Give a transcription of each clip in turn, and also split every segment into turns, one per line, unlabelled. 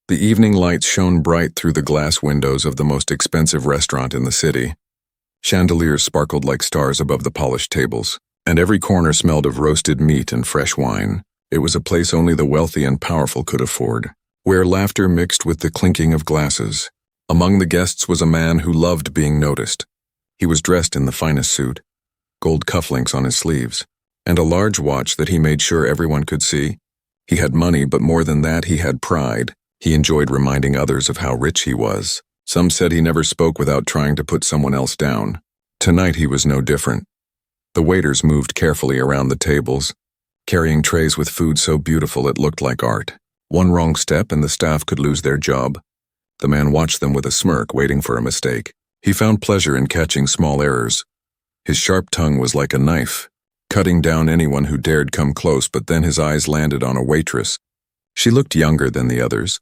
The evening lights shone bright through the glass windows of the most expensive restaurant in the city. Chandeliers sparkled like stars above the polished tables, and every corner smelled of roasted meat and fresh wine. It was a place only the wealthy and powerful could afford, where laughter mixed with the clinking of glasses. Among the guests was a man who loved being noticed. He was dressed in the finest suit, gold cufflinks on his sleeves, and a large watch that he made sure everyone could see. He had money, but more than that, he had pride. He enjoyed reminding others of how rich he was. Some said he never spoke without trying to put someone else down. Tonight he was no different. The waiters moved carefully around the tables, carrying trays with food so beautiful it looked like art. One wrong step and the staff could lose their job. The man watched them with a smirk, waiting for a mistake. He found pleasure in catching small errors. His sharp tongue was like a knife, cutting down anyone who dared come close, but then his eyes landed on a waitress. She looked younger than the others,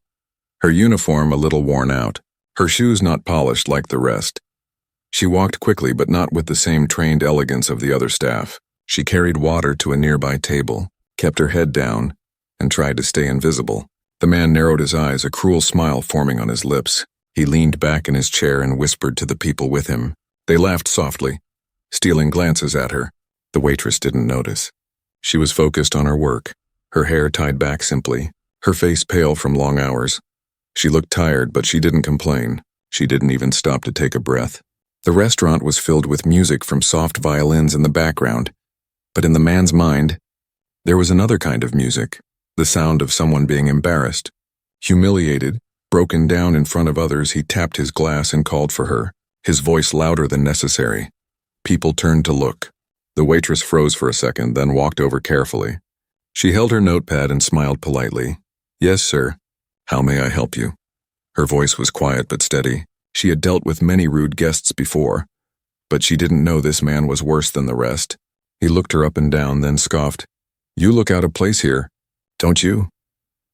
her uniform a little worn out, her shoes not polished like the rest. She walked quickly, but not with the same trained elegance of the other staff. She carried water to a nearby table, kept her head down, and tried to stay invisible. The man narrowed his eyes, a cruel smile forming on his lips. He leaned back in his chair and whispered to the people with him. They laughed softly, stealing glances at her. The waitress didn't notice. She was focused on her work, her hair tied back simply, her face pale from long hours. She looked tired, but she didn't complain. She didn't even stop to take a breath. The restaurant was filled with music from soft violins in the background, but in the man's mind, there was another kind of music, the sound of someone being embarrassed. Humiliated, broken down in front of others, he tapped his glass and called for her, his voice louder than necessary. People turned to look. The waitress froze for a second, then walked over carefully. She held her notepad and smiled politely. "Yes, sir. How may I help you?" Her voice was quiet but steady. She had dealt with many rude guests before, but she didn't know this man was worse than the rest. He looked her up and down, then scoffed. "You look out of place here, don't you?"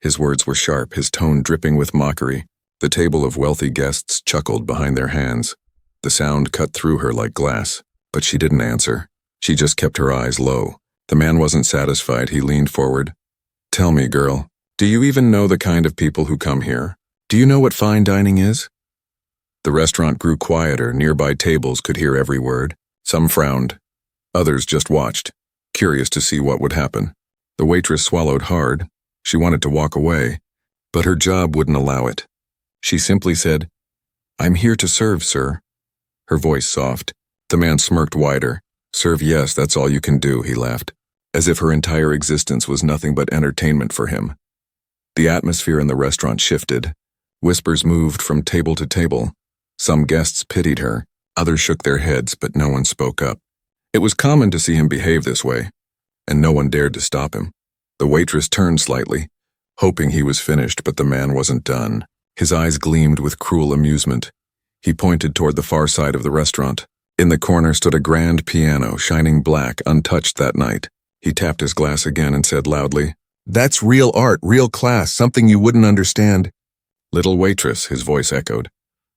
His words were sharp, his tone dripping with mockery. The table of wealthy guests chuckled behind their hands. The sound cut through her like glass, but she didn't answer. She just kept her eyes low. The man wasn't satisfied. He leaned forward. "Tell me, girl, do you even know the kind of people who come here? Do you know what fine dining is?" The restaurant grew quieter. Nearby tables could hear every word. Some frowned. Others just watched, curious to see what would happen. The waitress swallowed hard. She wanted to walk away, but her job wouldn't allow it. She simply said, "I'm here to serve, sir." Her voice soft. The man smirked wider. "Serve, yes, that's all you can do," he laughed, as if her entire existence was nothing but entertainment for him. The atmosphere in the restaurant shifted. Whispers moved from table to table. Some guests pitied her, others shook their heads, but no one spoke up. It was common to see him behave this way, and no one dared to stop him. The waitress turned slightly, hoping he was finished, but the man wasn't done. His eyes gleamed with cruel amusement. He pointed toward the far side of the restaurant. In the corner stood a grand piano, shining black, untouched that night. He tapped his glass again and said loudly, "That's real art, real class, something you wouldn't understand." "Little waitress," his voice echoed.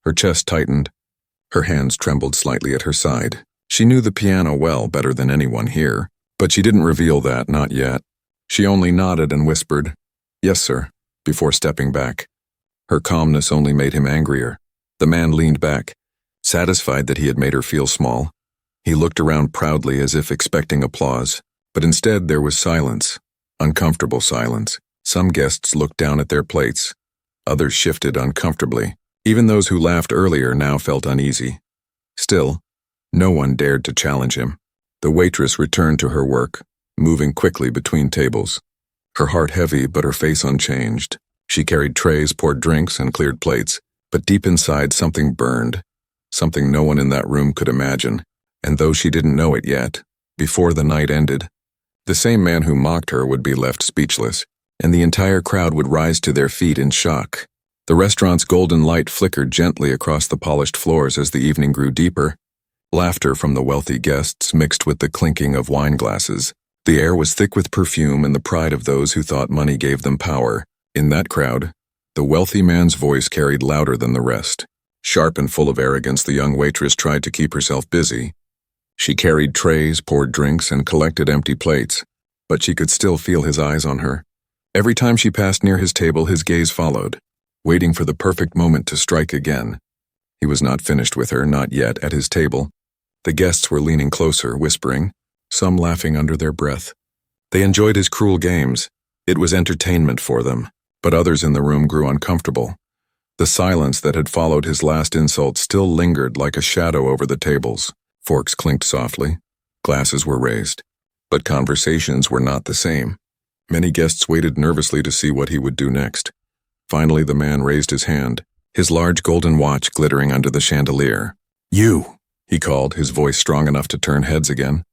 Her chest tightened. Her hands trembled slightly at her side. She knew the piano well, better than anyone here, but she didn't reveal that, not yet. She only nodded and whispered, "Yes, sir," before stepping back. Her calmness only made him angrier. The man leaned back, satisfied that he had made her feel small. He looked around proudly as if expecting applause, but instead there was silence, uncomfortable silence. Some guests looked down at their plates. Others shifted uncomfortably. Even those who laughed earlier now felt uneasy. Still, no one dared to challenge him. The waitress returned to her work, moving quickly between tables. Her heart heavy, but her face unchanged. She carried trays, poured drinks, and cleared plates, but deep inside something burned, something no one in that room could imagine, and though she didn't know it yet, before the night ended, the same man who mocked her would be left speechless, and the entire crowd would rise to their feet in shock. The restaurant's golden light flickered gently across the polished floors as the evening grew deeper. Laughter from the wealthy guests mixed with the clinking of wine glasses. The air was thick with perfume and the pride of those who thought money gave them power. In that crowd, the wealthy man's voice carried louder than the rest. Sharp and full of arrogance, the young waitress tried to keep herself busy. She carried trays, poured drinks, and collected empty plates, but she could still feel his eyes on her. Every time she passed near his table, his gaze followed. waiting for the perfect moment to strike again. He was not finished with her, not yet, at his table. The guests were leaning closer, whispering, some laughing under their breath. They enjoyed his cruel games. It was entertainment for them, but others in the room grew uncomfortable. The silence that had followed his last insult still lingered like a shadow over the tables. Forks clinked softly. Glasses were raised. But conversations were not the same. Many guests waited nervously to see what he would do next. Finally, the man raised his hand, his large golden watch glittering under the chandelier. "You!" he called, his voice strong enough to turn heads again.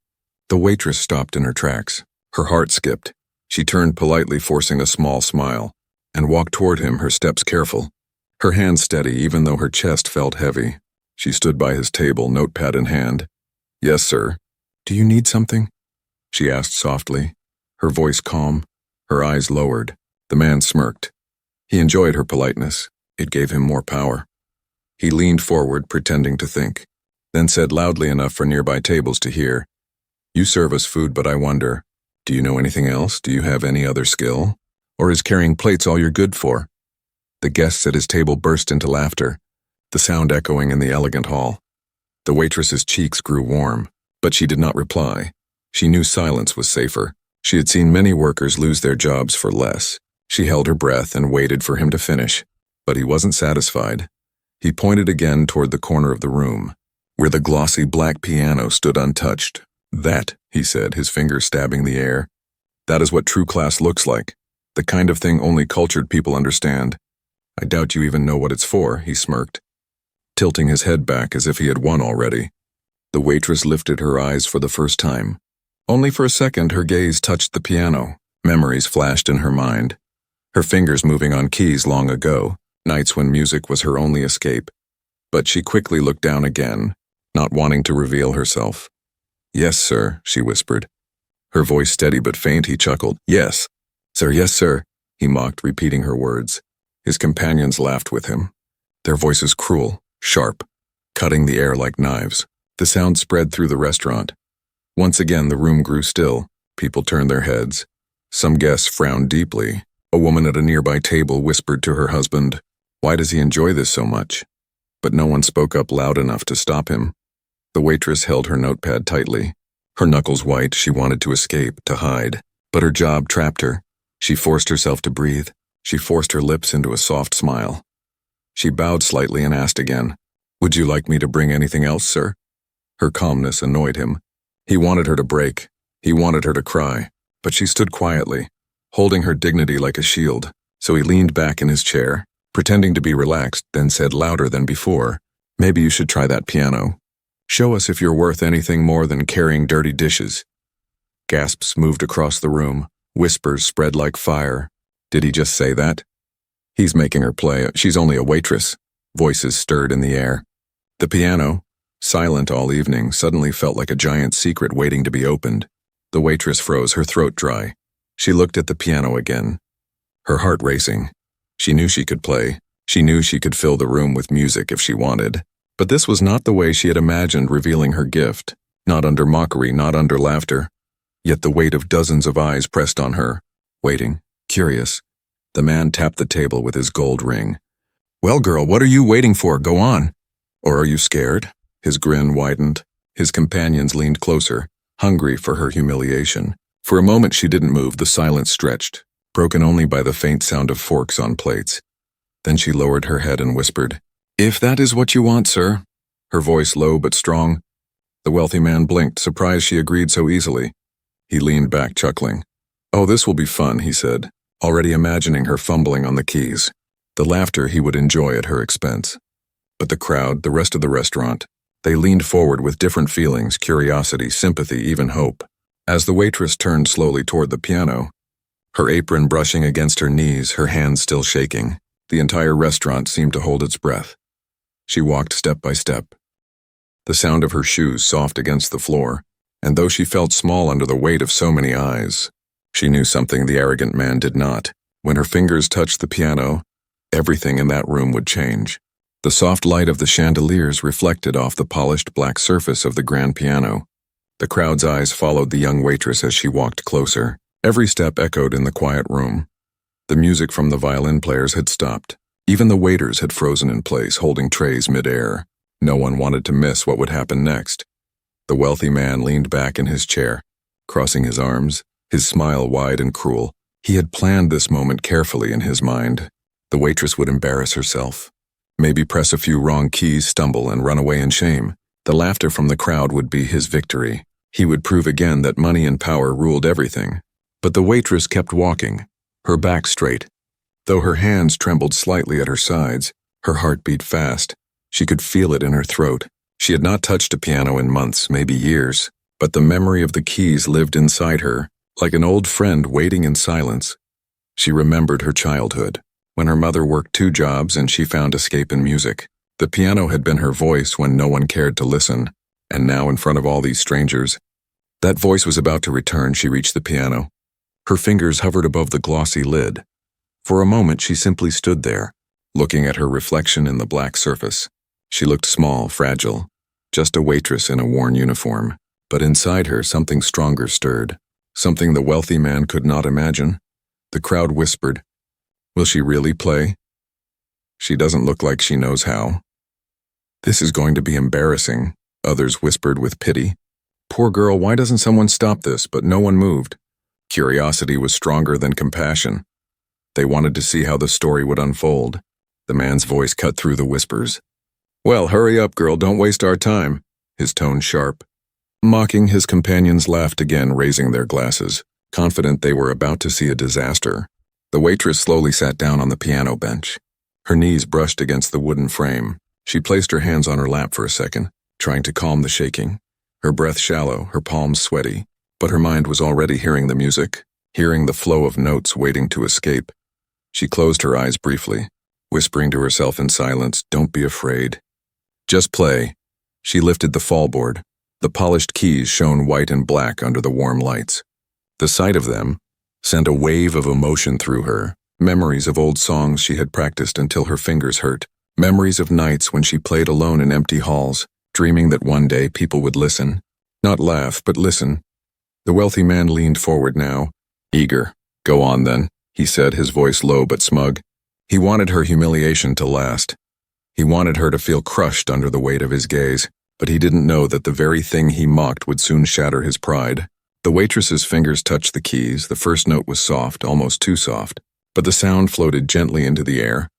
The waitress stopped in her tracks. Her heart skipped. She turned politely, forcing a small smile, and walked toward him, her steps careful. Her hands steady, even though her chest felt heavy. She stood by his table, notepad in hand. "Yes, sir. Do you need something?" she asked softly, her voice calm, her eyes lowered. The man smirked. He enjoyed her politeness. It gave him more power. He leaned forward, pretending to think, then said loudly enough for nearby tables to hear, "You serve us food, but I wonder, do you know anything else? Do you have any other skill? Or is carrying plates all you're good for?" The guests at his table burst into laughter, the sound echoing in the elegant hall. The waitress's cheeks grew warm, but she did not reply. She knew silence was safer. She had seen many workers lose their jobs for less. She held her breath and waited for him to finish, but he wasn't satisfied. He pointed again toward the corner of the room, where the glossy black piano stood untouched. "That," he said, his fingers stabbing the air, "that is what true class looks like. The kind of thing only cultured people understand. I doubt you even know what it's for," he smirked, tilting his head back as if he had won already. The waitress lifted her eyes for the first time. Only for a second her gaze touched the piano. Memories flashed in her mind. Her fingers moving on keys long ago, nights when music was her only escape. But she quickly looked down again, not wanting to reveal herself. "Yes, sir," she whispered. Her voice steady but faint, he chuckled. Yes, sir," he mocked, repeating her words. His companions laughed with him, their voices cruel, sharp, cutting the air like knives. The sound spread through the restaurant. Once again the room grew still. People turned their heads. Some guests frowned deeply. A woman at a nearby table whispered to her husband, "Why does he enjoy this so much?" But no one spoke up loud enough to stop him. The waitress held her notepad tightly. Her knuckles white, she wanted to escape, to hide. But her job trapped her. She forced herself to breathe. She forced her lips into a soft smile. She bowed slightly and asked again, "Would you like me to bring anything else, sir?" Her calmness annoyed him. He wanted her to break. He wanted her to cry. But she stood quietly, holding her dignity like a shield. So he leaned back in his chair, pretending to be relaxed, then said louder than before, "Maybe you should try that piano. Show us if you're worth anything more than carrying dirty dishes." Gasps moved across the room. Whispers spread like fire. Did he just say that? He's making her play. She's only a waitress. Voices stirred in the air. The piano, silent all evening, suddenly felt like a giant secret waiting to be opened. The waitress froze, her throat dry. She looked at the piano again, her heart racing. She knew she could play. She knew she could fill the room with music if she wanted. But this was not the way she had imagined revealing her gift. Not under mockery, not under laughter. Yet the weight of dozens of eyes pressed on her, waiting, curious. The man tapped the table with his gold ring. "Well, girl, what are you waiting for? Go on." "Or are you scared?" His grin widened. His companions leaned closer, hungry for her humiliation. For a moment she didn't move, the silence stretched, broken only by the faint sound of forks on plates. Then she lowered her head and whispered, "If that is what you want, sir." Her voice low but strong. The wealthy man blinked, surprised she agreed so easily. He leaned back, chuckling. "Oh, this will be fun," he said, already imagining her fumbling on the keys. The laughter he would enjoy at her expense. But the crowd, the rest of the restaurant, they leaned forward with different feelings, curiosity, sympathy, even hope. As the waitress turned slowly toward the piano, her apron brushing against her knees, her hands still shaking, the entire restaurant seemed to hold its breath. She walked step by step, the sound of her shoes soft against the floor, and though she felt small under the weight of so many eyes, she knew something the arrogant man did not. When her fingers touched the piano, everything in that room would change. The soft light of the chandeliers reflected off the polished black surface of the grand piano. The crowd's eyes followed the young waitress as she walked closer. Every step echoed in the quiet room. The music from the violin players had stopped. Even the waiters had frozen in place, holding trays mid-air. No one wanted to miss what would happen next. The wealthy man leaned back in his chair, crossing his arms, his smile wide and cruel. He had planned this moment carefully in his mind. The waitress would embarrass herself, maybe press a few wrong keys, stumble, and run away in shame. The laughter from the crowd would be his victory. He would prove again that money and power ruled everything. But the waitress kept walking, her back straight. Though her hands trembled slightly at her sides, her heart beat fast. She could feel it in her throat. She had not touched a piano in months, maybe years, but the memory of the keys lived inside her, like an old friend waiting in silence. She remembered her childhood, when her mother worked 2 jobs and she found escape in music. The piano had been her voice when no one cared to listen, and now in front of all these strangers. That voice was about to return. She reached the piano. Her fingers hovered above the glossy lid. For a moment she simply stood there, looking at her reflection in the black surface. She looked small, fragile, just a waitress in a worn uniform. But inside her something stronger stirred, something the wealthy man could not imagine. The crowd whispered, "Will she really play? She doesn't look like she knows how." "This is going to be embarrassing," others whispered with pity. "Poor girl, why doesn't someone stop this?" But no one moved. Curiosity was stronger than compassion. They wanted to see how the story would unfold. The man's voice cut through the whispers. "Well, hurry up, girl, don't waste our time," his tone sharp. Mocking, his companions laughed again, raising their glasses, confident they were about to see a disaster. The waitress slowly sat down on the piano bench. Her knees brushed against the wooden frame. She placed her hands on her lap for a second, trying to calm the shaking. Her breath shallow, her palms sweaty, but her mind was already hearing the music, hearing the flow of notes waiting to escape. She closed her eyes briefly, whispering to herself in silence, "Don't be afraid. Just play." She lifted the fallboard. The polished keys shone white and black under the warm lights. The sight of them sent a wave of emotion through her, memories of old songs she had practiced until her fingers hurt, memories of nights when she played alone in empty halls, dreaming that one day people would listen. Not laugh, but listen. The wealthy man leaned forward now, eager. "Go on then," he said, his voice low but smug. He wanted her humiliation to last. He wanted her to feel crushed under the weight of his gaze, but he didn't know that the very thing he mocked would soon shatter his pride. The waitress's fingers touched the keys. The first note was soft, almost too soft, but the sound floated gently into the air.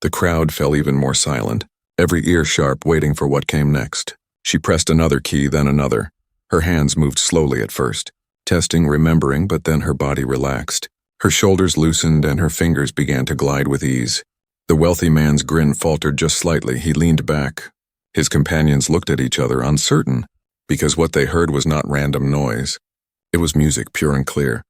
The crowd fell even more silent, every ear sharp, waiting for what came next. She pressed another key, then another. Her hands moved slowly at first, testing, remembering, but then her body relaxed. Her shoulders loosened and her fingers began to glide with ease. The wealthy man's grin faltered just slightly. He leaned back. His companions looked at each other, uncertain, because what they heard was not random noise. It was music, pure and clear.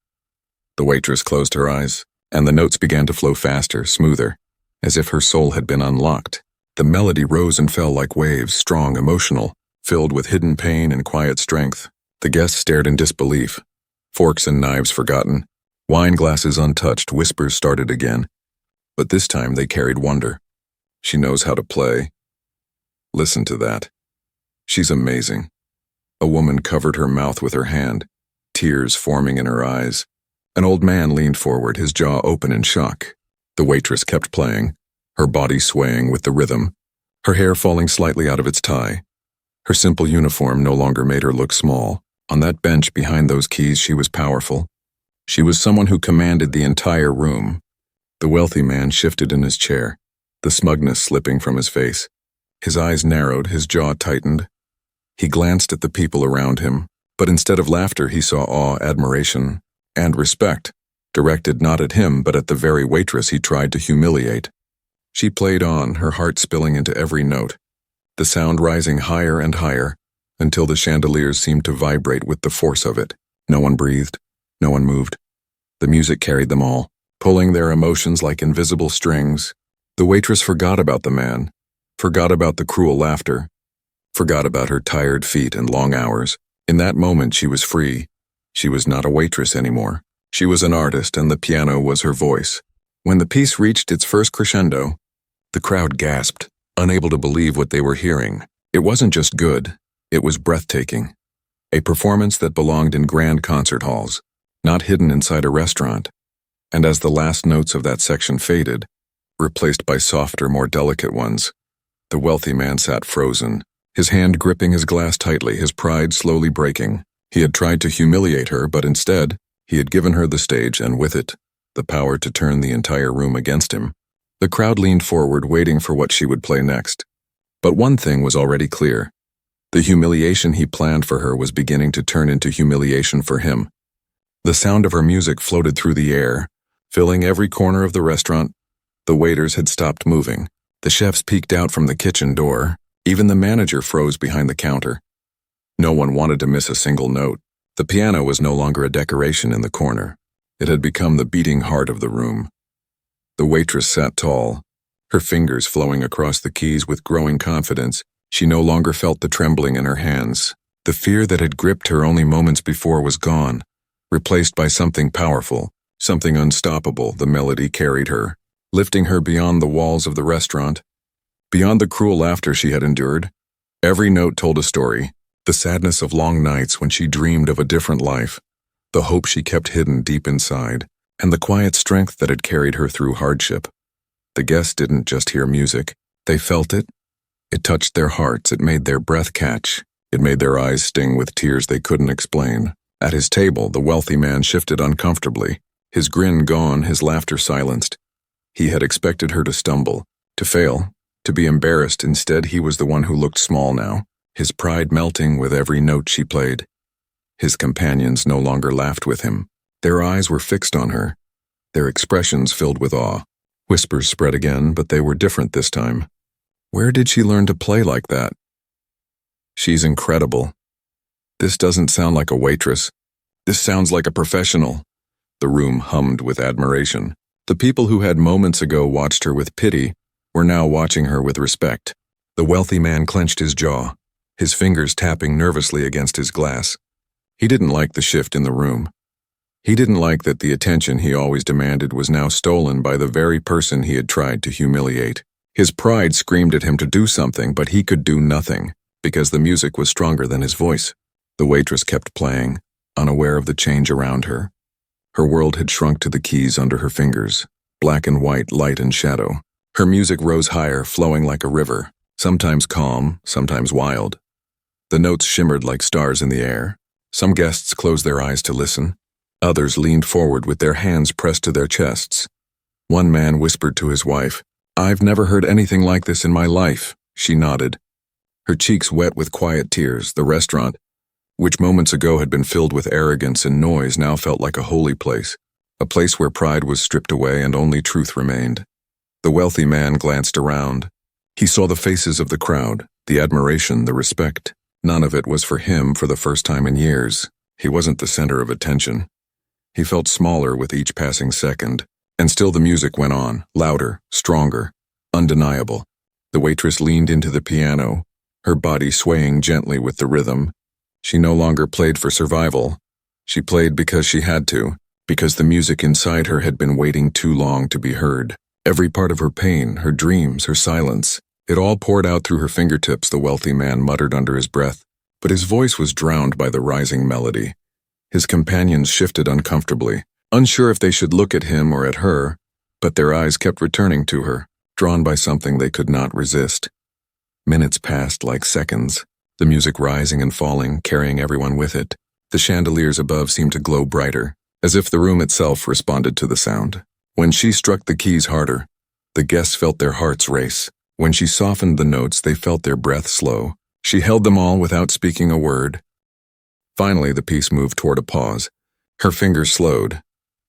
The waitress closed her eyes, and the notes began to flow faster, smoother, as if her soul had been unlocked. The melody rose and fell like waves, strong, emotional, filled with hidden pain and quiet strength. The guests stared in disbelief. Forks and knives forgotten, wine glasses untouched, whispers started again. But this time they carried wonder. She knows how to play. Listen to that. She's amazing. A woman covered her mouth with her hand, tears forming in her eyes. An old man leaned forward, his jaw open in shock. The waitress kept playing, her body swaying with the rhythm, her hair falling slightly out of its tie. Her simple uniform no longer made her look small. On that bench behind those keys, she was powerful. She was someone who commanded the entire room. The wealthy man shifted in his chair, the smugness slipping from his face. His eyes narrowed, his jaw tightened. He glanced at the people around him, but instead of laughter he saw awe, admiration, and respect, directed not at him but at the very waitress he tried to humiliate. She played on, her heart spilling into every note, the sound rising higher and higher, until the chandeliers seemed to vibrate with the force of it. No one breathed, no one moved. The music carried them all, pulling their emotions like invisible strings. The waitress forgot about the man, forgot about the cruel laughter, forgot about her tired feet and long hours. In that moment she was free. She was not a waitress anymore. She was an artist, and the piano was her voice. When the piece reached its first crescendo, the crowd gasped, unable to believe what they were hearing. It wasn't just good, it was breathtaking. A performance that belonged in grand concert halls, not hidden inside a restaurant. And as the last notes of that section faded, replaced by softer, more delicate ones. The wealthy man sat frozen, his hand gripping his glass tightly, his pride slowly breaking. He had tried to humiliate her, but instead, he had given her the stage and with it, the power to turn the entire room against him. The crowd leaned forward, waiting for what she would play next. But one thing was already clear. The humiliation he planned for her was beginning to turn into humiliation for him. The sound of her music floated through the air, filling every corner of the restaurant. The waiters had stopped moving. The chefs peeked out from the kitchen door. Even the manager froze behind the counter. No one wanted to miss a single note. The piano was no longer a decoration in the corner. It had become the beating heart of the room. The waitress sat tall, her fingers flowing across the keys with growing confidence. She no longer felt the trembling in her hands. The fear that had gripped her only moments before was gone, replaced by something powerful, something unstoppable. The melody carried her, lifting her beyond the walls of the restaurant, beyond the cruel laughter she had endured. Every note told a story, the sadness of long nights when she dreamed of a different life, the hope she kept hidden deep inside, and the quiet strength that had carried her through hardship. The guests didn't just hear music, they felt it. It touched their hearts, it made their breath catch, it made their eyes sting with tears they couldn't explain. At his table, the wealthy man shifted uncomfortably, his grin gone, his laughter silenced. He had expected her to stumble, to fail, to be embarrassed. Instead, he was the one who looked small now, his pride melting with every note she played. His companions no longer laughed with him. Their eyes were fixed on her, their expressions filled with awe. Whispers spread again, but they were different this time. Where did she learn to play like that? She's incredible. This doesn't sound like a waitress. This sounds like a professional. The room hummed with admiration. The people who had moments ago watched her with pity were now watching her with respect. The wealthy man clenched his jaw, his fingers tapping nervously against his glass. He didn't like the shift in the room. He didn't like that the attention he always demanded was now stolen by the very person he had tried to humiliate. His pride screamed at him to do something, but he could do nothing, because the music was stronger than his voice. The waitress kept playing, unaware of the change around her. Her world had shrunk to the keys under her fingers, black and white, light and shadow. Her music rose higher, flowing like a river, sometimes calm, sometimes wild. The notes shimmered like stars in the air. Some guests closed their eyes to listen. Others leaned forward with their hands pressed to their chests. One man whispered to his wife, "I've never heard anything like this in my life." She nodded, her cheeks wet with quiet tears. The restaurant, which moments ago had been filled with arrogance and noise, now felt like a holy place, a place where pride was stripped away and only truth remained. The wealthy man glanced around. He saw the faces of the crowd, the admiration, the respect. None of it was for him for the first time in years. He wasn't the center of attention. He felt smaller with each passing second. And still the music went on, louder, stronger, undeniable. The waitress leaned into the piano, her body swaying gently with the rhythm. She no longer played for survival. She played because she had to, because the music inside her had been waiting too long to be heard. Every part of her pain, her dreams, her silence, it all poured out through her fingertips. The wealthy man muttered under his breath, but his voice was drowned by the rising melody. His companions shifted uncomfortably, unsure if they should look at him or at her, but their eyes kept returning to her, drawn by something they could not resist. Minutes passed like seconds, the music rising and falling, carrying everyone with it. The chandeliers above seemed to glow brighter, as if the room itself responded to the sound. When she struck the keys harder, the guests felt their hearts race. When she softened the notes, they felt their breath slow. She held them all without speaking a word. Finally, the piece moved toward a pause. Her fingers slowed.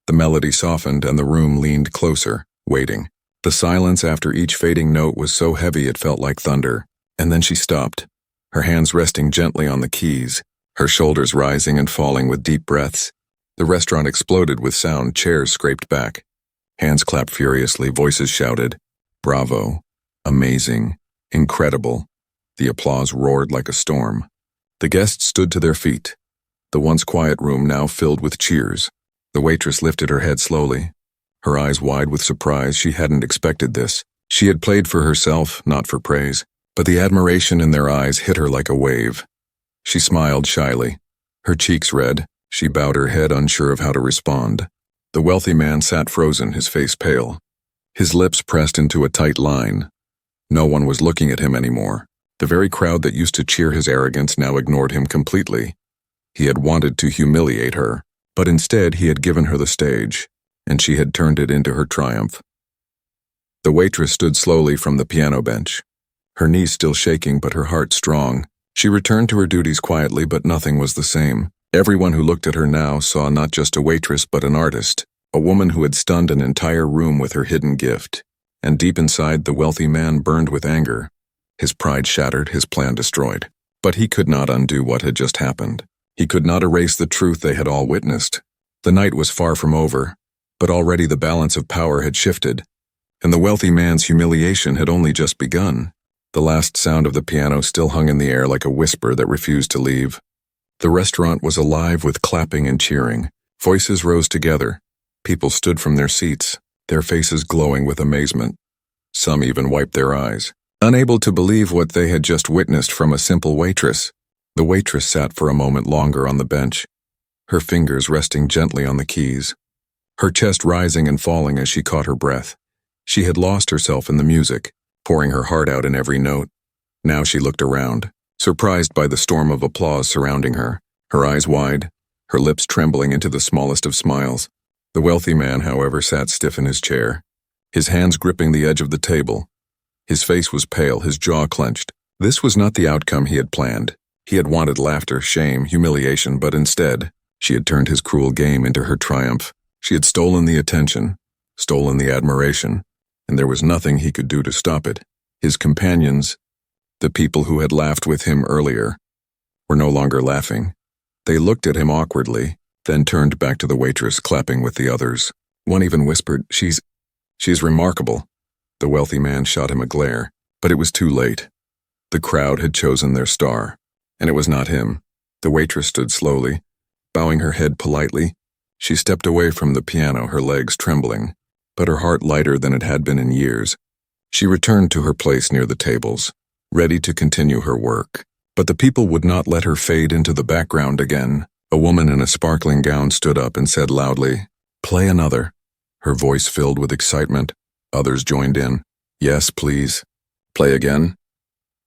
The melody softened and the room leaned closer, waiting. The silence after each fading note was so heavy it felt like thunder. And then she stopped, her hands resting gently on the keys, her shoulders rising and falling with deep breaths. The restaurant exploded with sound, chairs scraped back. Hands clapped furiously, voices shouted, "Bravo! Amazing! Incredible!" The applause roared like a storm. The guests stood to their feet, the once quiet room now filled with cheers. The waitress lifted her head slowly, her eyes wide with surprise. She hadn't expected this. She had played for herself, not for praise, but the admiration in their eyes hit her like a wave. She smiled shyly, her cheeks red. She bowed her head, unsure of how to respond. The wealthy man sat frozen, his face pale. His lips pressed into a tight line. No one was looking at him anymore. The very crowd that used to cheer his arrogance now ignored him completely. He had wanted to humiliate her, but instead he had given her the stage, and she had turned it into her triumph. The waitress stood slowly from the piano bench, her knees still shaking but her heart strong. She returned to her duties quietly, but nothing was the same. Everyone who looked at her now saw not just a waitress but an artist, a woman who had stunned an entire room with her hidden gift. And deep inside, the wealthy man burned with anger. His pride shattered, his plan destroyed. But he could not undo what had just happened. He could not erase the truth they had all witnessed. The night was far from over, but already the balance of power had shifted, and the wealthy man's humiliation had only just begun. The last sound of the piano still hung in the air like a whisper that refused to leave. The restaurant was alive with clapping and cheering. Voices rose together. People stood from their seats, their faces glowing with amazement. Some even wiped their eyes, unable to believe what they had just witnessed from a simple waitress. The waitress sat for a moment longer on the bench, her fingers resting gently on the keys, her chest rising and falling as she caught her breath. She had lost herself in the music, pouring her heart out in every note. Now she looked around, surprised by the storm of applause surrounding her, her eyes wide, her lips trembling into the smallest of smiles. The wealthy man, however, sat stiff in his chair, his hands gripping the edge of the table. His face was pale, his jaw clenched. This was not the outcome he had planned. He had wanted laughter, shame, humiliation, but instead, she had turned his cruel game into her triumph. She had stolen the attention, stolen the admiration, and there was nothing he could do to stop it. His companions, the people who had laughed with him earlier, were no longer laughing. They looked at him awkwardly, then turned back to the waitress, clapping with the others. One even whispered, She's remarkable." The wealthy man shot him a glare, but it was too late. The crowd had chosen their star, and it was not him. The waitress stood slowly, bowing her head politely. She stepped away from the piano, her legs trembling, but her heart lighter than it had been in years. She returned to her place near the tables, ready to continue her work. But the people would not let her fade into the background again. A woman in a sparkling gown stood up and said loudly, "Play another." Her voice filled with excitement. Others joined in. "Yes, please. Play again.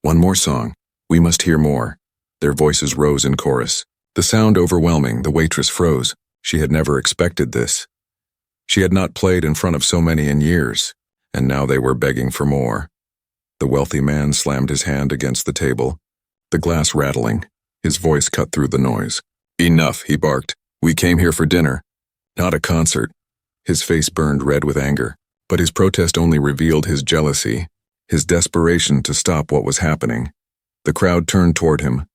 One more song. We must hear more." Their voices rose in chorus. The sound overwhelming, the waitress froze. She had never expected this. She had not played in front of so many in years, and now they were begging for more. The wealthy man slammed his hand against the table, the glass rattling. His voice cut through the noise. "Enough," he barked. "We came here for dinner, not a concert." His face burned red with anger, but his protest only revealed his jealousy, his desperation to stop what was happening. The crowd turned toward him,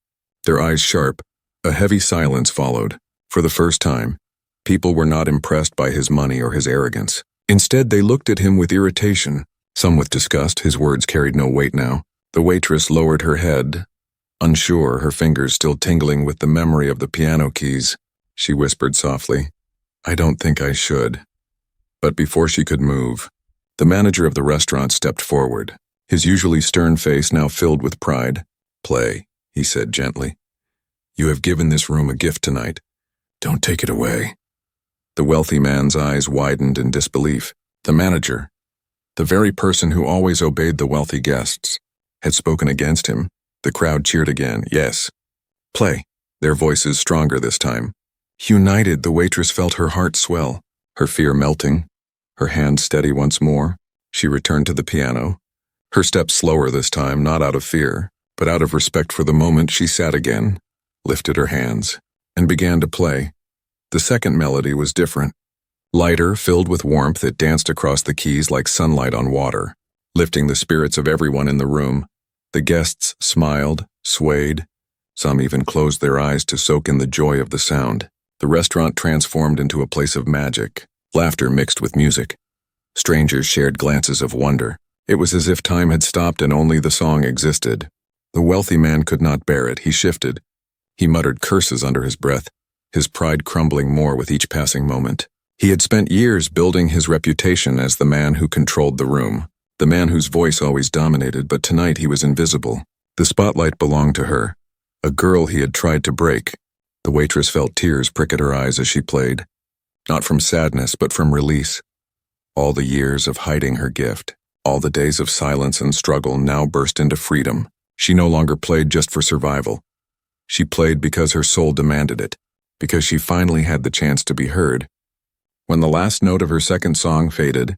their eyes sharp. A heavy silence followed. For the first time, people were not impressed by his money or his arrogance. Instead, they looked at him with irritation, some with disgust. His words carried no weight now. The waitress lowered her head, unsure, her fingers still tingling with the memory of the piano keys. She whispered softly, "I don't think I should." But before she could move, the manager of the restaurant stepped forward, his usually stern face now filled with pride. "Play," he said gently. "You have given this room a gift tonight. Don't take it away." The wealthy man's eyes widened in disbelief. The manager, the very person who always obeyed the wealthy guests, had spoken against him. The crowd cheered again. "Yes. Play." Their voices stronger this time. United, the waitress felt her heart swell, her fear melting, her hand steady once more. She returned to the piano, her steps slower this time, not out of fear, but out of respect for the moment. She sat again, lifted her hands, and began to play. The second melody was different. Lighter, filled with warmth, it danced across the keys like sunlight on water, lifting the spirits of everyone in the room. The guests smiled, swayed. Some even closed their eyes to soak in the joy of the sound. The restaurant transformed into a place of magic, laughter mixed with music. Strangers shared glances of wonder. It was as if time had stopped and only the song existed. The wealthy man could not bear it. He shifted. He muttered curses under his breath, his pride crumbling more with each passing moment. He had spent years building his reputation as the man who controlled the room, the man whose voice always dominated, but tonight he was invisible. The spotlight belonged to her, a girl he had tried to break. The waitress felt tears prick at her eyes as she played, not from sadness but from release. All the years of hiding her gift, all the days of silence and struggle now burst into freedom. She no longer played just for survival. She played because her soul demanded it, because she finally had the chance to be heard. When the last note of her second song faded,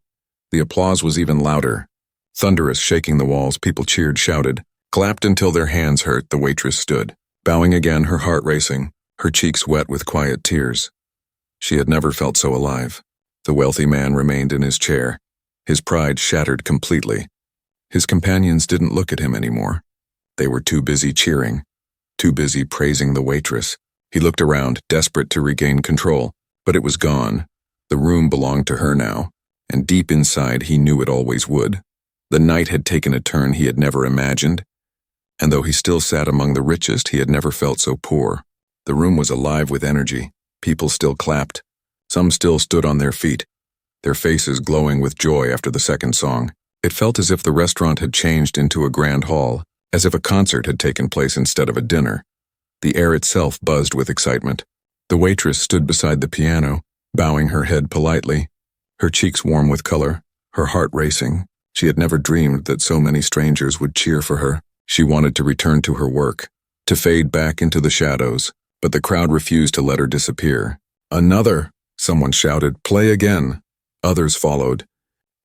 the applause was even louder. Thunderous, shaking the walls, people cheered, shouted, clapped until their hands hurt. The waitress stood, bowing again, her heart racing, her cheeks wet with quiet tears. She had never felt so alive. The wealthy man remained in his chair, his pride shattered completely. His companions didn't look at him anymore. They were too busy cheering, too busy praising the waitress. He looked around, desperate to regain control, but it was gone. The room belonged to her now, and deep inside he knew it always would. The night had taken a turn he had never imagined, and though he still sat among the richest, he had never felt so poor. The room was alive with energy. People still clapped. Some still stood on their feet, their faces glowing with joy after the second song. It felt as if the restaurant had changed into a grand hall, as if a concert had taken place instead of a dinner. The air itself buzzed with excitement. The waitress stood beside the piano, bowing her head politely, her cheeks warm with color, her heart racing. She had never dreamed that so many strangers would cheer for her. She wanted to return to her work, to fade back into the shadows, but the crowd refused to let her disappear. Another! Someone shouted, play again. Others followed,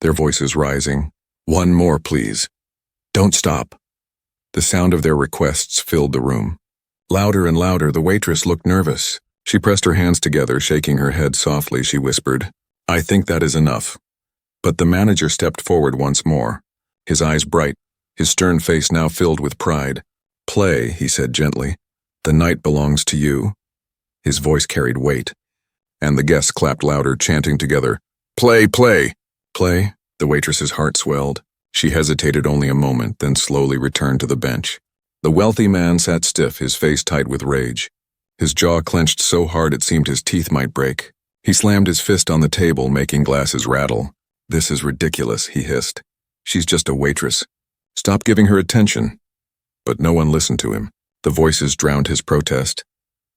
their voices rising. One more, please. Don't stop. The sound of their requests filled the room. Louder and louder, the waitress looked nervous. She pressed her hands together, shaking her head softly. She whispered, I think that is enough. But the manager stepped forward once more, his eyes bright, his stern face now filled with pride. Play, he said gently. The night belongs to you. His voice carried weight, and the guests clapped louder, chanting together, play, play, play. The waitress's heart swelled. She hesitated only a moment, then slowly returned to the bench. The wealthy man sat stiff, his face tight with rage. His jaw clenched so hard it seemed his teeth might break. He slammed his fist on the table, making glasses rattle. This is ridiculous, he hissed. She's just a waitress. Stop giving her attention. But no one listened to him. The voices drowned his protest.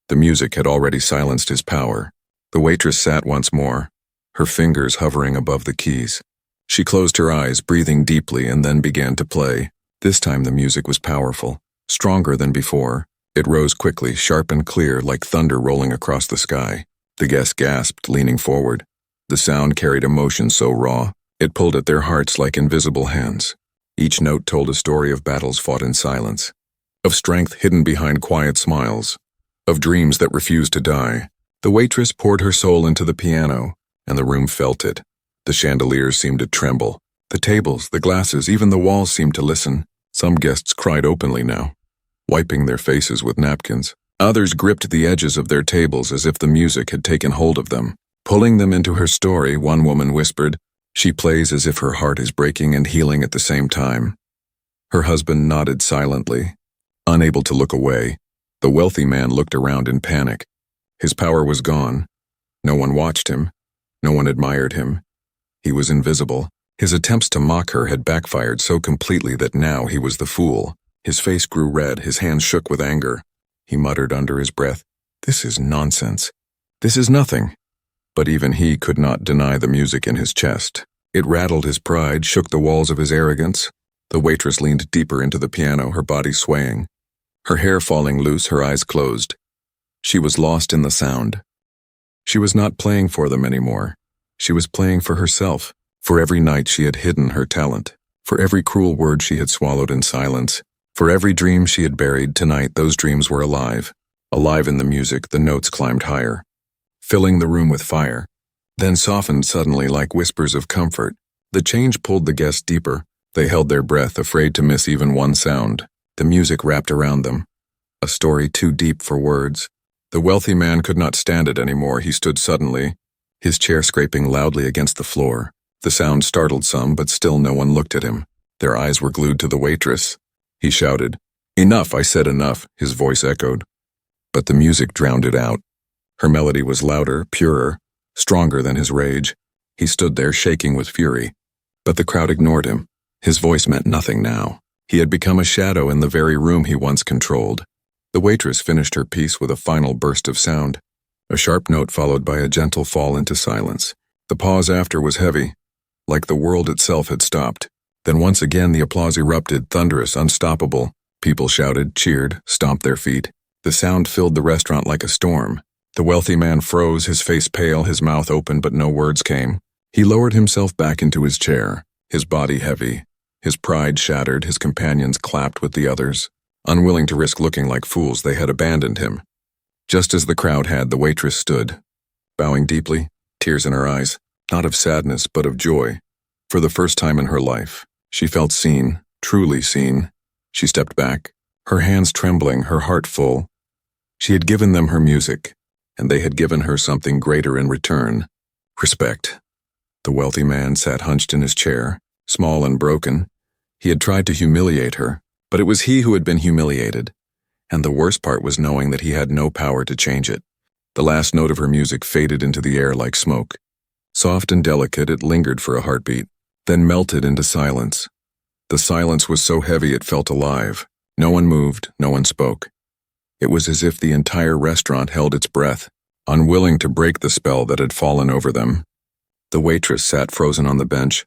The music had already silenced his power. The waitress sat once more, her fingers hovering above the keys. She closed her eyes, breathing deeply, and then began to play. This time the music was powerful, stronger than before. It rose quickly, sharp and clear, like thunder rolling across the sky. The guests gasped, leaning forward. The sound carried emotion so raw, it pulled at their hearts like invisible hands. Each note told a story of battles fought in silence, of strength hidden behind quiet smiles, of dreams that refused to die. The waitress poured her soul into the piano, and the room felt it. The chandeliers seemed to tremble. The tables, the glasses, even the walls seemed to listen. Some guests cried openly now, wiping their faces with napkins. Others gripped the edges of their tables as if the music had taken hold of them. Pulling them into her story, one woman whispered, she plays as if her heart is breaking and healing at the same time. Her husband nodded silently, unable to look away. The wealthy man looked around in panic. His power was gone. No one watched him. No one admired him. He was invisible. His attempts to mock her had backfired so completely that now he was the fool. His face grew red, his hands shook with anger. He muttered under his breath, this is nonsense. This is nothing. But even he could not deny the music in his chest. It rattled his pride, shook the walls of his arrogance. The waitress leaned deeper into the piano, her body swaying, her hair falling loose, her eyes closed. She was lost in the sound. She was not playing for them anymore. She was playing for herself, for every night she had hidden her talent, for every cruel word she had swallowed in silence, for every dream she had buried. Tonight those dreams were alive. Alive in the music, the notes climbed higher, filling the room with fire, then softened suddenly like whispers of comfort. The change pulled the guests deeper. They held their breath, afraid to miss even one sound. The music wrapped around them, a story too deep for words. The wealthy man could not stand it anymore. He stood suddenly, his chair scraping loudly against the floor. The sound startled some, but still no one looked at him. Their eyes were glued to the waitress. He shouted, enough, I said enough, his voice echoed. But the music drowned it out. Her melody was louder, purer, stronger than his rage. He stood there shaking with fury. But the crowd ignored him. His voice meant nothing now. He had become a shadow in the very room he once controlled. The waitress finished her piece with a final burst of sound, a sharp note followed by a gentle fall into silence. The pause after was heavy. like the world itself had stopped. Then once again the applause erupted, thunderous, unstoppable. People shouted, cheered, stomped their feet. The sound filled the restaurant like a storm. The wealthy man froze, his face pale, his mouth open, but no words came. He lowered himself back into his chair, his body heavy. His pride shattered, his companions clapped with the others. Unwilling to risk looking like fools, they had abandoned him. Just as the crowd had, the waitress stood, bowing deeply, tears in her eyes, not of sadness but of joy. For the first time in her life, she felt seen, truly seen. She stepped back, her hands trembling, her heart full. She had given them her music, and they had given her something greater in return: respect. The wealthy man sat hunched in his chair, small and broken. He had tried to humiliate her, but it was he who had been humiliated. And the worst part was knowing that he had no power to change it. The last note of her music faded into the air like smoke. Soft and delicate, it lingered for a heartbeat, then melted into silence. The silence was so heavy it felt alive. No one moved, no one spoke. It was as if the entire restaurant held its breath, unwilling to break the spell that had fallen over them. The waitress sat frozen on the bench,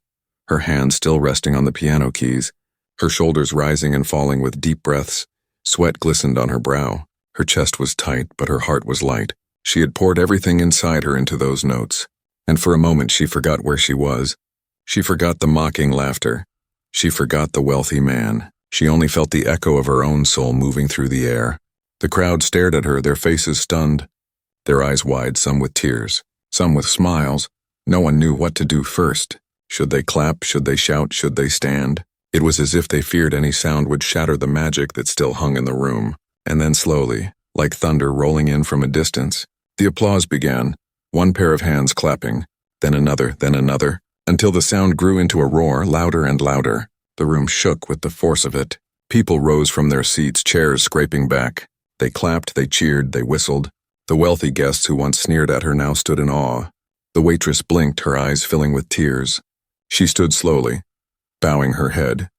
her hands still resting on the piano keys, her shoulders rising and falling with deep breaths. Sweat glistened on her brow. Her chest was tight, but her heart was light. She had poured everything inside her into those notes. And for a moment she forgot where she was. She forgot the mocking laughter. She forgot the wealthy man. She only felt the echo of her own soul moving through the air. The crowd stared at her, their faces stunned, their eyes wide, some with tears, some with smiles. No one knew what to do first. Should they clap? Should they shout? Should they stand? It was as if they feared any sound would shatter the magic that still hung in the room. And then slowly, like thunder rolling in from a distance, the applause began, one pair of hands clapping, then another, until the sound grew into a roar, louder and louder. The room shook with the force of it. People rose from their seats, chairs scraping back. They clapped, they cheered, they whistled. The wealthy guests who once sneered at her now stood in awe. The waitress blinked, her eyes filling with tears. She stood slowly, bowing her head.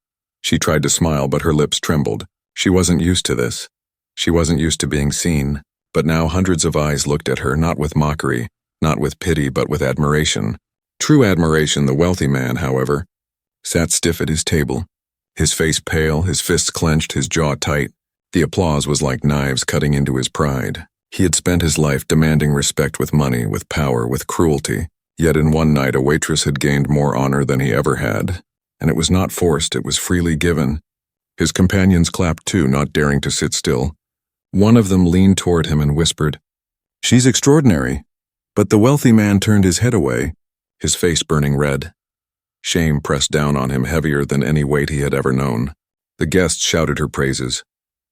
She tried to smile, but her lips trembled. She wasn't used to this. She wasn't used to being seen. But now hundreds of eyes looked at her, not with mockery, not with pity, but with admiration. True admiration. The wealthy man, however, sat stiff at his table, his face pale, his fists clenched, his jaw tight. The applause was like knives cutting into his pride. He had spent his life demanding respect with money, with power, with cruelty. Yet in one night a waitress had gained more honor than he ever had. And it was not forced, it was freely given. His companions clapped too, not daring to sit still. One of them leaned toward him and whispered, "She's extraordinary." But the wealthy man turned his head away, his face burning red. Shame pressed down on him heavier than any weight he had ever known. The guests shouted her praises.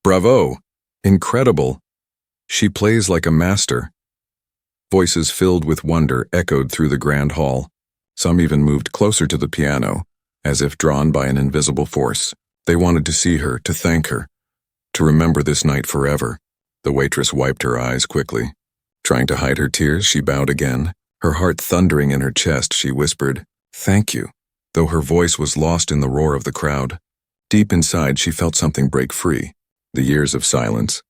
"Bravo! Incredible! She plays like a master." Voices filled with wonder echoed through the grand hall. Some even moved closer to the piano, as if drawn by an invisible force. They wanted to see her, to thank her, to remember this night forever. The waitress wiped her eyes quickly. Trying to hide her tears, she bowed again. Her heart thundering in her chest, she whispered, "Thank you," though her voice was lost in the roar of the crowd. Deep inside, she felt something break free. The years of silence,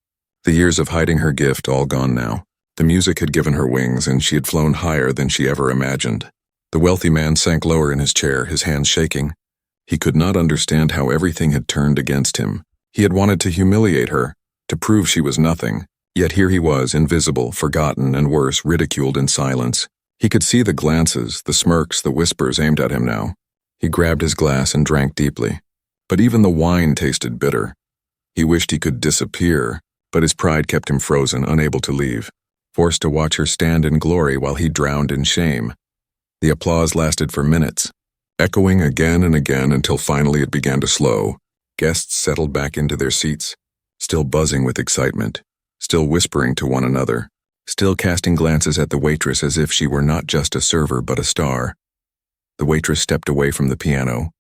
the years of hiding her gift, all gone now. The music had given her wings, and she had flown higher than she ever imagined. The wealthy man sank lower in his chair, his hands shaking. He could not understand how everything had turned against him. He had wanted to humiliate her, to prove she was nothing. Yet here he was, invisible, forgotten, and worse, ridiculed in silence. He could see the glances, the smirks, the whispers aimed at him now. He grabbed his glass and drank deeply. But even the wine tasted bitter. He wished he could disappear, but his pride kept him frozen, unable to leave, forced to watch her stand in glory while he drowned in shame. The applause lasted for minutes, echoing again and again until finally it began to slow. Guests settled back into their seats, still buzzing with excitement, still whispering to one another, still casting glances at the waitress as if she were not just a server but a star. The waitress stepped away from the piano,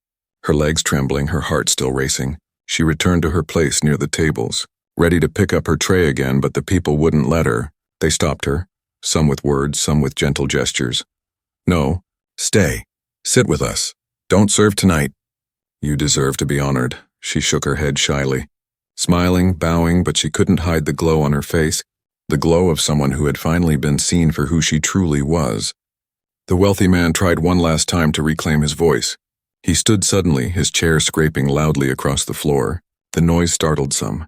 her legs trembling, her heart still racing. She returned to her place near the tables, ready to pick up her tray again, but the people wouldn't let her. They stopped her, some with words, some with gentle gestures. "No, stay. Sit with us. Don't serve tonight." "You deserve to be honored." She shook her head shyly, smiling, bowing, but she couldn't hide the glow on her face, the glow of someone who had finally been seen for who she truly was. The wealthy man tried one last time to reclaim his voice. He stood suddenly, his chair scraping loudly across the floor. The noise startled some.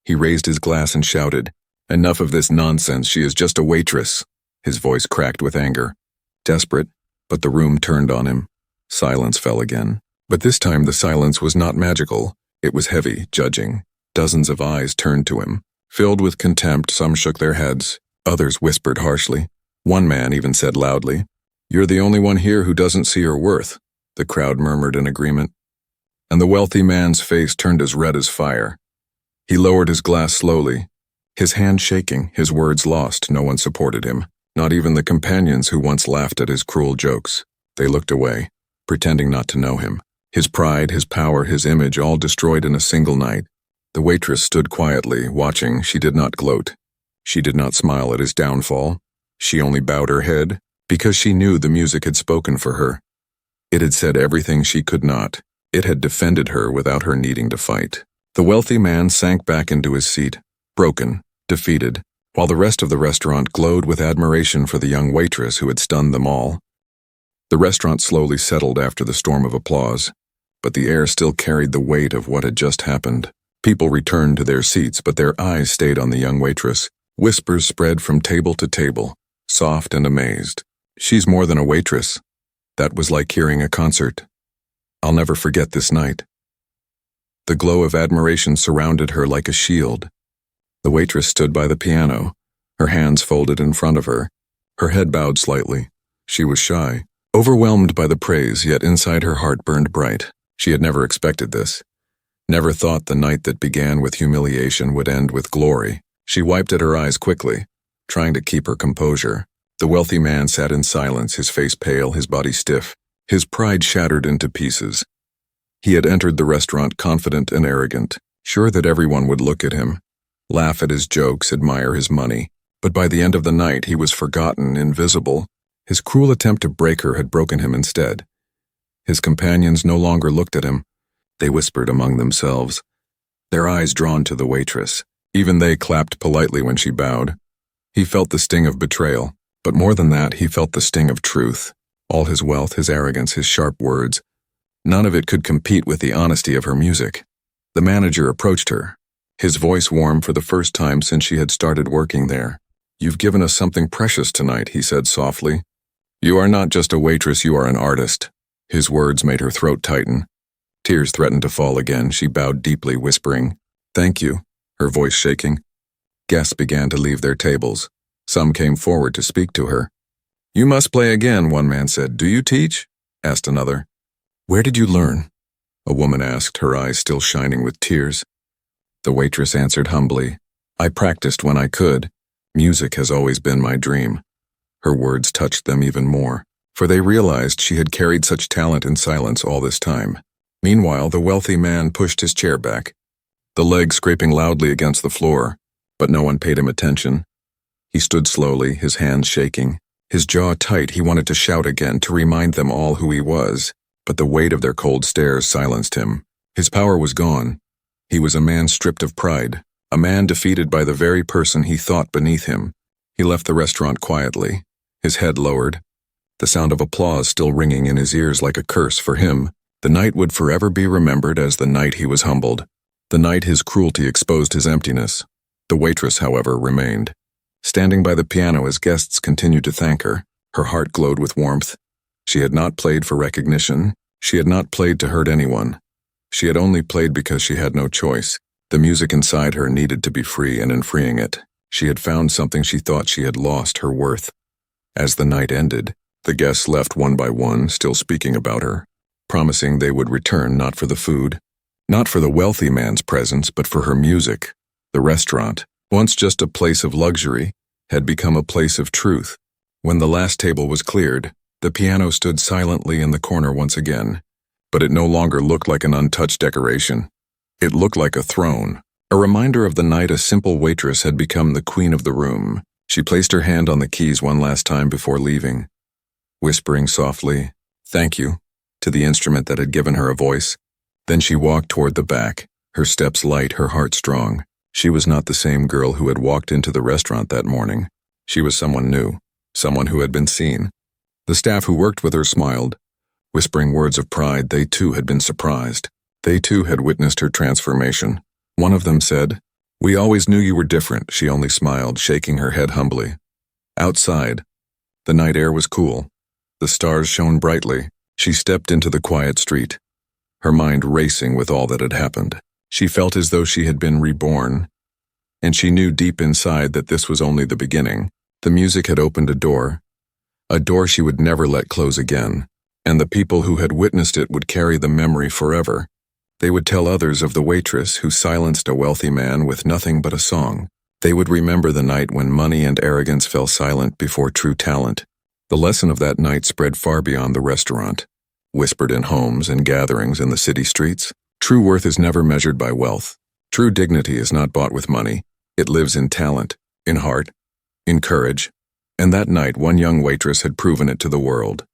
He raised his glass and shouted, "Enough of this nonsense, she is just a waitress." His voice cracked with anger. Desperate, but the room turned on him. Silence fell again. But this time the silence was not magical. It was heavy, judging. Dozens of eyes turned to him. Filled with contempt, some shook their heads. Others whispered harshly. One man even said loudly, "You're the only one here who doesn't see her worth." The crowd murmured in agreement. And the wealthy man's face turned as red as fire. He lowered his glass slowly, his hand shaking, his words lost. No one supported him, not even the companions who once laughed at his cruel jokes. They looked away, pretending not to know him. His pride, his power, his image, all destroyed in a single night. The waitress stood quietly, watching. She did not gloat. She did not smile at his downfall. She only bowed her head, because she knew the music had spoken for her. It had said everything she could not. It had defended her without her needing to fight. The wealthy man sank back into his seat, broken, defeated, while the rest of the restaurant glowed with admiration for the young waitress who had stunned them all. The restaurant slowly settled after the storm of applause, but the air still carried the weight of what had just happened. People returned to their seats, but their eyes stayed on the young waitress. Whispers spread from table to table, soft and amazed. "She's more than a waitress." That was like hearing a concert. "I'll never forget this night." The glow of admiration surrounded her like a shield. The waitress stood by the piano, her hands folded in front of her, her head bowed slightly. She was shy, overwhelmed by the praise, yet inside her heart burned bright. She had never expected this. Never thought the night that began with humiliation would end with glory. She wiped at her eyes quickly, trying to keep her composure. The wealthy man sat in silence, his face pale, his body stiff, his pride shattered into pieces. He had entered the restaurant confident and arrogant, sure that everyone would look at him, laugh at his jokes, admire his money. But by the end of the night, he was forgotten, invisible. His cruel attempt to break her had broken him instead. His companions no longer looked at him. They whispered among themselves, their eyes drawn to the waitress. Even they clapped politely when she bowed. He felt the sting of betrayal, but more than that, he felt the sting of truth. All his wealth, his arrogance, his sharp words, none of it could compete with the honesty of her music. The manager approached her, his voice warm for the first time since she had started working there. "You've given us something precious tonight," he said softly. "You are not just a waitress, you are an artist." His words made her throat tighten. Tears threatened to fall again. She bowed deeply, whispering, "Thank you," her voice shaking. Guests began to leave their tables. Some came forward to speak to her. "You must play again," one man said. "Do you teach?" asked another. "Where did you learn?" a woman asked, her eyes still shining with tears. The waitress answered humbly, "I practiced when I could. Music has always been my dream." Her words touched them even more, for they realized she had carried such talent in silence all this time. Meanwhile, the wealthy man pushed his chair back, the leg scraping loudly against the floor, but no one paid him attention. He stood slowly, his hands shaking, his jaw tight. He wanted to shout again, to remind them all who he was, but the weight of their cold stares silenced him. His power was gone. He was a man stripped of pride, a man defeated by the very person he thought beneath him. He left the restaurant quietly, his head lowered, the sound of applause still ringing in his ears like a curse for him. The night would forever be remembered as the night he was humbled, the night his cruelty exposed his emptiness. The waitress, however, remained, standing by the piano as guests continued to thank her. Her heart glowed with warmth. She had not played for recognition. She had not played to hurt anyone. She had only played because she had no choice. The music inside her needed to be free, and in freeing it, she had found something she thought she had lost, her worth. As the night ended, the guests left one by one, still speaking about her, promising they would return not for the food, not for the wealthy man's presence, but for her music. The restaurant, once just a place of luxury, had become a place of truth. When the last table was cleared, the piano stood silently in the corner once again, but it no longer looked like an untouched decoration. It looked like a throne, a reminder of the night a simple waitress had become the queen of the room. She placed her hand on the keys one last time before leaving, whispering softly, "Thank you," to the instrument that had given her a voice. Then she walked toward the back, her steps light, her heart strong. She was not the same girl who had walked into the restaurant that morning. She was someone new, someone who had been seen, The staff who worked with her smiled, whispering words of pride. They too had been surprised. They too had witnessed her transformation. One of them said, "We always knew you were different." She only smiled, shaking her head humbly. Outside, the night air was cool. The stars shone brightly. She stepped into the quiet street, her mind racing with all that had happened. She felt as though she had been reborn, and she knew deep inside that this was only the beginning. The music had opened a door she would never let close again, and the people who had witnessed it would carry the memory forever. They would tell others of the waitress who silenced a wealthy man with nothing but a song. They would remember the night when money and arrogance fell silent before true talent. The lesson of that night spread far beyond the restaurant, whispered in homes and gatherings in the city streets. True worth is never measured by wealth. True dignity is not bought with money. It lives in talent, in heart, in courage. And that night, one young waitress had proven it to the world.